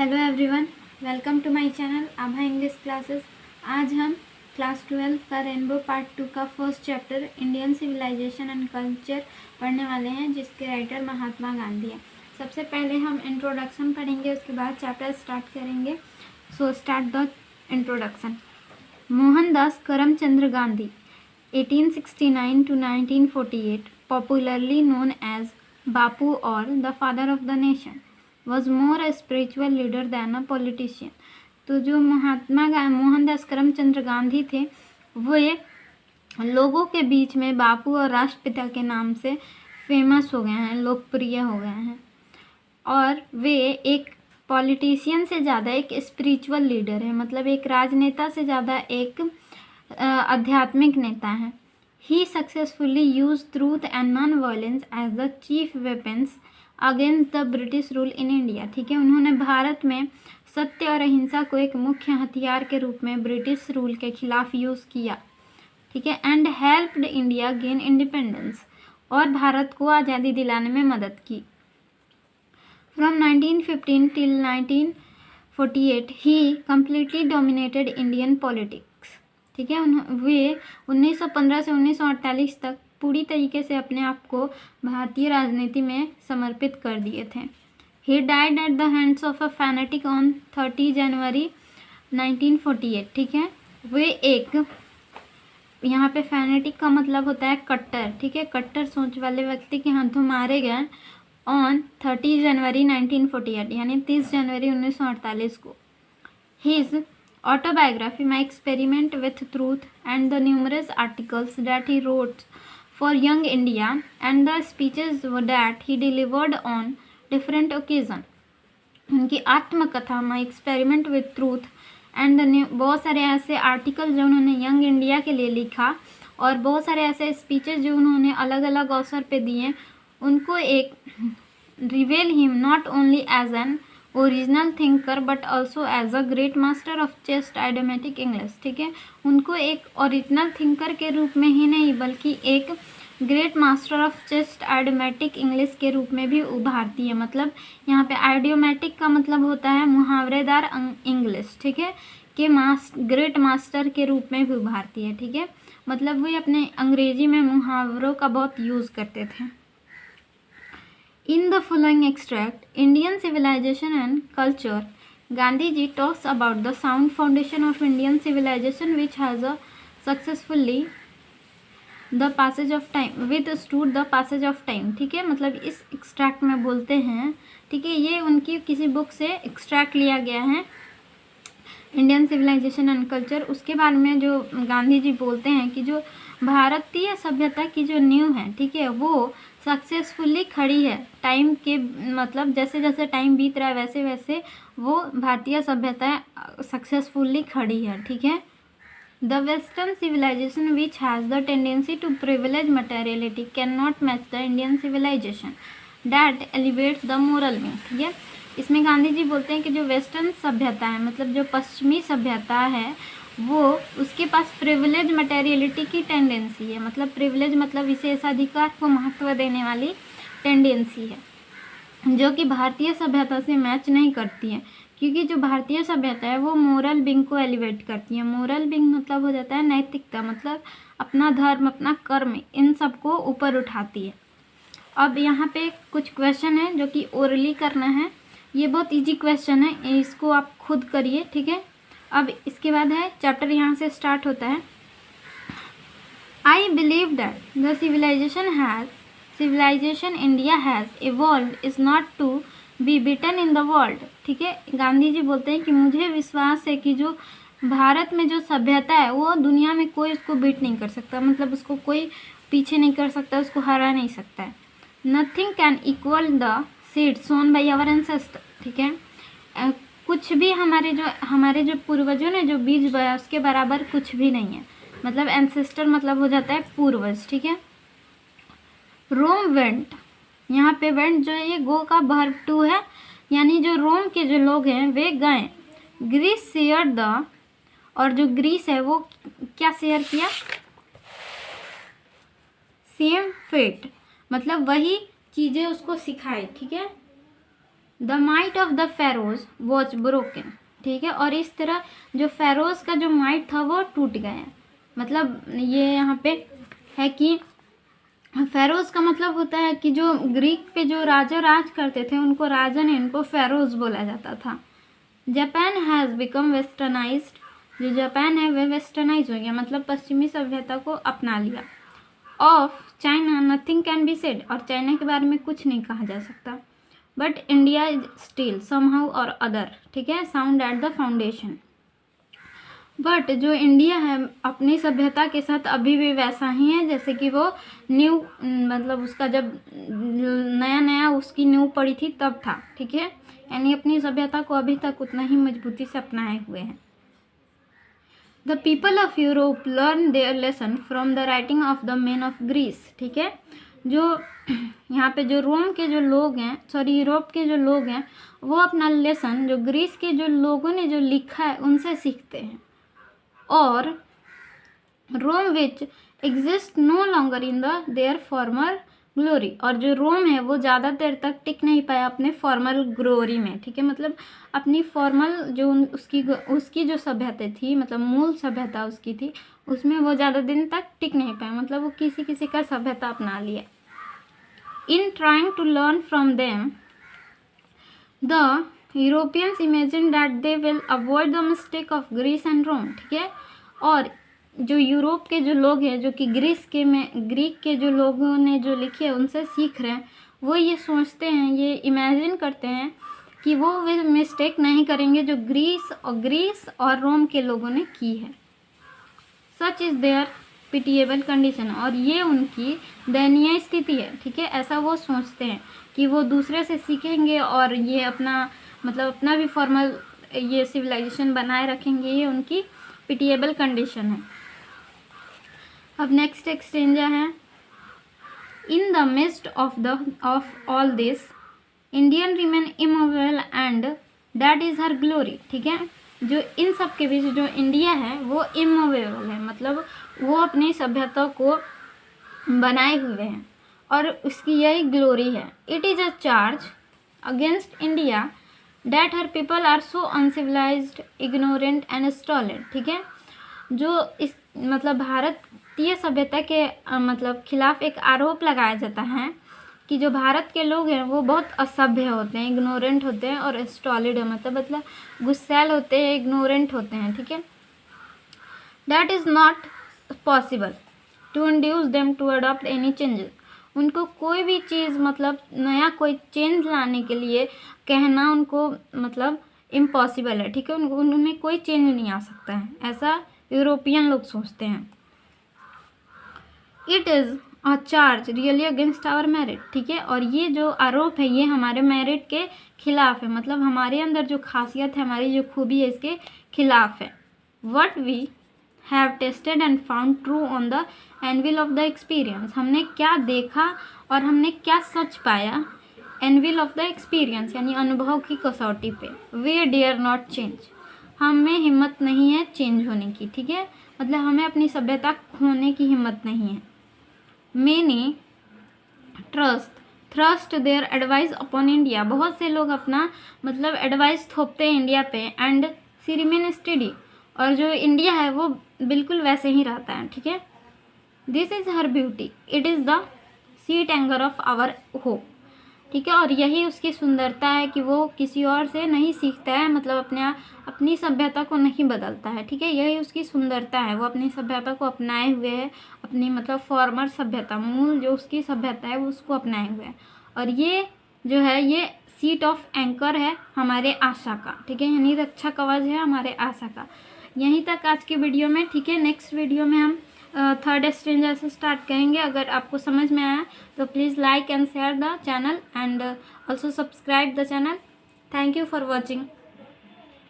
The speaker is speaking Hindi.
Hello everyone, welcome to my channel Abha English classes. आज हम क्लास 12 का रेनबो पार्ट 2 का first chapter Indian civilisation and culture पढ़ने वाले हैं, जिसके राइटर महात्मा गांधी हैं। सबसे पहले हम इंट्रोडक्शन पढ़ेंगे, उसके बाद चैप्टर स्टार्ट करेंगे। So start the introduction. Mohandas Karamchand Gandhi 1869 to 1948, popularly known as Bapu or the father of the nation, was more a spiritual leader than a politician। तो जो मोहनदास करमचंद गांधी थे, वे लोगों के बीच में बापू और राष्ट्रपिता के नाम से फेमस हो गए हैं, लोकप्रिय हो गए हैं। और वे एक पॉलिटिशियन से ज़्यादा एक स्पिरिचुअल लीडर है, मतलब एक राजनेता से ज़्यादा एक आध्यात्मिक नेता है। He successfully use truth and non violence as the chief weapons against the British rule in India. ठीक है, उन्होंने भारत में सत्य और अहिंसा को एक मुख्य हथियार के रूप में ब्रिटिश रूल के खिलाफ यूज़ किया। ठीक है, and helped India gain independence, और भारत को आज़ादी दिलाने में मदद की। From 1915 till 1948 he completely dominated Indian politics. ठीक है, वे 1915 से 1948 तक पूरी तरीके से अपने आप को भारतीय राजनीति में समर्पित कर दिए थे। He died at the hands of a fanatic on 30 जनवरी 1948। ठीक है, वे एक, यहाँ पे फैनेटिक का मतलब होता है कट्टर। ठीक है, कट्टर सोच वाले व्यक्ति के हाथों मारे गए ऑन 30 जनवरी 1948, यानी 30 जनवरी 1948 को। His autobiography, My Experiment with Truth, and the numerous articles that he wrote for Young India, and the speeches that he delivered on different occasions। उनकी आत्मकथा my experiment with truth and बहुत सारे ऐसे आर्टिकल जो उन्होंने यंग इंडिया के लिए लिखा, और बहुत सारे ऐसे स्पीचेस जो उन्होंने अलग अलग अवसर पे दिए, उनको एक reveal him not only as an original thinker but also as a great master of chaste idiomatic English. ठीक है, उनको एक ओरिजिनल थिंकर के रूप में ही नहीं, बल्कि एक great master of chaste idiomatic English के रूप में भी उभारती है। मतलब यहाँ पे आइडियोमेटिक का मतलब होता है मुहावरेदार इंग्लिश। ठीक है, कि ग्रेट मास्टर के रूप में भी उभारती है। ठीक है, मतलब वे अपने अंग्रेजी में मुहावरों का बहुत यूज़ करते थे। In the following extract, Indian civilization and culture, Gandhiji talks about the sound foundation of Indian civilization which has a successfully the passage of time withstood the passage of time। ठीक है, मतलब इस एक्सट्रैक्ट में बोलते हैं, ठीक है, ये उनकी किसी बुक से एक्सट्रैक्ट लिया गया है, इंडियन सिविलाइजेशन एंड कल्चर। उसके बारे में जो गांधी जी बोलते हैं कि जो भारतीय सभ्यता की जो नींव है, ठीक है, वो सक्सेसफुली खड़ी है टाइम के, मतलब जैसे जैसे टाइम बीत रहा है वैसे वैसे वो भारतीय सभ्यता सक्सेसफुली खड़ी है। ठीक है, the western civilisation which has the tendency to privilege materiality can not match the Indian civilisation that elevates the moral में। ठीक है, इसमें गांधी जी बोलते हैं कि जो वेस्टर्न सभ्यता है, मतलब जो पश्चिमी सभ्यता है, वो उसके पास प्रिविलेज मटेरियलिटी की टेंडेंसी है। मतलब प्रिविलेज मतलब विशेषाधिकार को महत्व देने वाली टेंडेंसी है, जो कि भारतीय सभ्यता से मैच नहीं करती है। क्योंकि जो भारतीय सभ्यता है वो मोरल बिंग को एलिवेट करती है। मोरल बिंग मतलब हो जाता है नैतिकता, मतलब अपना धर्म, अपना कर्म, इन सबको ऊपर उठाती है। अब यहाँ पे कुछ क्वेश्चन है जो कि ओरली करना है। ये बहुत इजी क्वेश्चन है, इसको आप खुद करिए। ठीक है, अब इसके बाद है चैप्टर, यहाँ से स्टार्ट होता है। I believe that the civilization India has evolved is not to be beaten in the world। ठीक है, गांधी जी बोलते हैं कि मुझे विश्वास है कि जो भारत में जो सभ्यता है वो दुनिया में कोई उसको बीट नहीं कर सकता, मतलब उसको कोई पीछे नहीं कर सकता, उसको हरा नहीं सकता है। Nothing can equal the seed sown by our ancestor. ठीक है, कुछ भी हमारे जो पूर्वजों ने जो बीज बोया उसके बराबर कुछ भी नहीं है। मतलब एंसेस्टर मतलब हो जाता है पूर्वज। ठीक है, रोम वेंट, यहाँ पे वेंट जो है ये गो का वर्ब टू है, यानी जो रोम के जो लोग हैं वे गए। ग्रीस शेयर द, और जो ग्रीस है वो क्या शेयर किया, सेम फेट, मतलब वही चीज़ें उसको सिखाई। ठीक है, the might of the Feroz was broken, ठीक है। और इस तरह जो फेरोज का जो माइट था वो टूट गया। मतलब ये यहाँ पे है कि फेरोज का मतलब होता है कि जो ग्रीक पे जो राजा राज करते थे उनको राजा ने इनको फेरोज बोला जाता था। जापान हैज़ बिकम वेस्टर्नाइज्ड, जो जापान है वह वेस्टर्नाइज हो गया, मतलब पश्चिमी सभ्यता को अपना लिया। Of China nothing can be said, और चाइना के बारे में कुछ नहीं कहा जा सकता। But India is still somehow और अदर, ठीक है, sound at the foundation. But जो इंडिया है अपनी सभ्यता के साथ अभी भी वैसा ही है जैसे कि वो न्यू, मतलब उसका जब नया नया उसकी नींव पड़ी थी तब था, ठीक है। यानी अपनी सभ्यता को अभी तक उतना ही मजबूती से अपनाए हुए हैं। The people of Europe learn their lesson from the writing of the man of Greece, ठीक है। जो यहाँ पे जो रोम के जो लोग हैं, सॉरी यूरोप के जो लोग हैं, वो अपना लेसन जो ग्रीस के जो लोगों ने जो लिखा है उनसे सीखते हैं। और Rome which exist no longer in the their former glory, और जो रोम है वो ज़्यादा देर तक टिक नहीं पाया अपने फॉर्मल ग्लोरी में, ठीक है। मतलब अपनी फॉर्मल जो उसकी जो सभ्यता थी, मतलब मूल सभ्यता उसकी थी, उसमें वो ज़्यादा दिन तक टिक नहीं पाया, मतलब वो किसी किसी का सभ्यता अपना लिया। In trying to learn from them the Europeans imagine that they will avoid the mistake of Greece and Rome, ठीक है। और जो यूरोप के जो लोग हैं जो कि ग्रीक के जो लोगों ने जो लिखे है उनसे सीख रहे हैं, वो ये सोचते हैं, ये इमेजिन करते हैं कि वो मिस्टेक नहीं करेंगे जो ग्रीस और रोम के लोगों ने की है। Such is their pitiable condition, और ये उनकी दयनीय स्थिति है, ठीक है। ऐसा वो सोचते हैं कि वो दूसरे से सीखेंगे और ये अपना मतलब अपना भी फॉर्मल ये सिविलाइजेशन बनाए रखेंगे, ये उनकी पिटिएबल कंडीशन है। अब नेक्स्ट एक्सचेंजा है, in the mist of all this Indian remain immovable and that is her glory, ठीक है। जो इन सब के बीच जो इंडिया है वो इमोवेबल है, मतलब वो अपनी सभ्यता को बनाए हुए हैं और उसकी यही ग्लोरी है। It is a charge against India that her people are so uncivilised, ignorant and stolid, ठीक है। जो इस मतलब भारतीय सभ्यता के मतलब खिलाफ एक आरोप लगाया जाता है कि जो भारत के लोग हैं वो बहुत असभ्य होते हैं, इग्नोरेंट होते हैं और स्टॉलिड है, मतलब गुस्सैल होते हैं, इग्नोरेंट होते हैं, ठीक है। That is not possible to induce them to adopt any changes, उनको कोई भी चीज़ मतलब नया कोई चेंज लाने के लिए कहना उनको मतलब इम्पॉसिबल है, ठीक है। उनमें कोई चेंज नहीं आ सकता है, ऐसा यूरोपियन लोग सोचते हैं। It is a charge really against our merit, ठीक है। और ये जो आरोप है ये हमारे मेरिट के खिलाफ है, मतलब हमारे अंदर जो खासियत है, हमारी जो खूबी है, इसके खिलाफ है। What we have tested and found true on the anvil of the experience, हमने क्या देखा और हमने क्या सच पाया एनविल ऑफ द एक्सपीरियंस यानी अनुभव की कसौटी पे। वी डेयर नॉट चेंज, हमें हिम्मत नहीं है चेंज होने की, ठीक है। मतलब हमें अपनी सभ्यता खोने की हिम्मत नहीं है। Many thrust their advice upon India, बहुत से लोग अपना मतलब एडवाइस थोपते हैं इंडिया पे। एंड सी रिमेन स्टडी, और जो इंडिया है वो बिल्कुल वैसे ही रहता है, ठीक है। This is her beauty, it is the sheet anchor of our hope, ठीक है। और यही उसकी सुंदरता है कि वो किसी और से नहीं सीखता है, मतलब अपनी सभ्यता को नहीं बदलता है, ठीक है। यही उसकी सुंदरता है, वो अपनी सभ्यता को अपनाए हुए है, अपनी मतलब फॉर्मर सभ्यता, मूल जो उसकी सभ्यता है वो उसको अपनाए हुए है। और ये जो है ये सीट ऑफ एंकर है हमारे आशा का, ठीक है, यानी रक्षा कवच है हमारे आशा का। यहीं तक आज की वीडियो में, ठीक है। नेक्स्ट वीडियो में हम थर्ड एक्सचेंजर से स्टार्ट करेंगे। अगर आपको समझ में आया तो please like and share the channel and also subscribe the channel. Thank you for watching.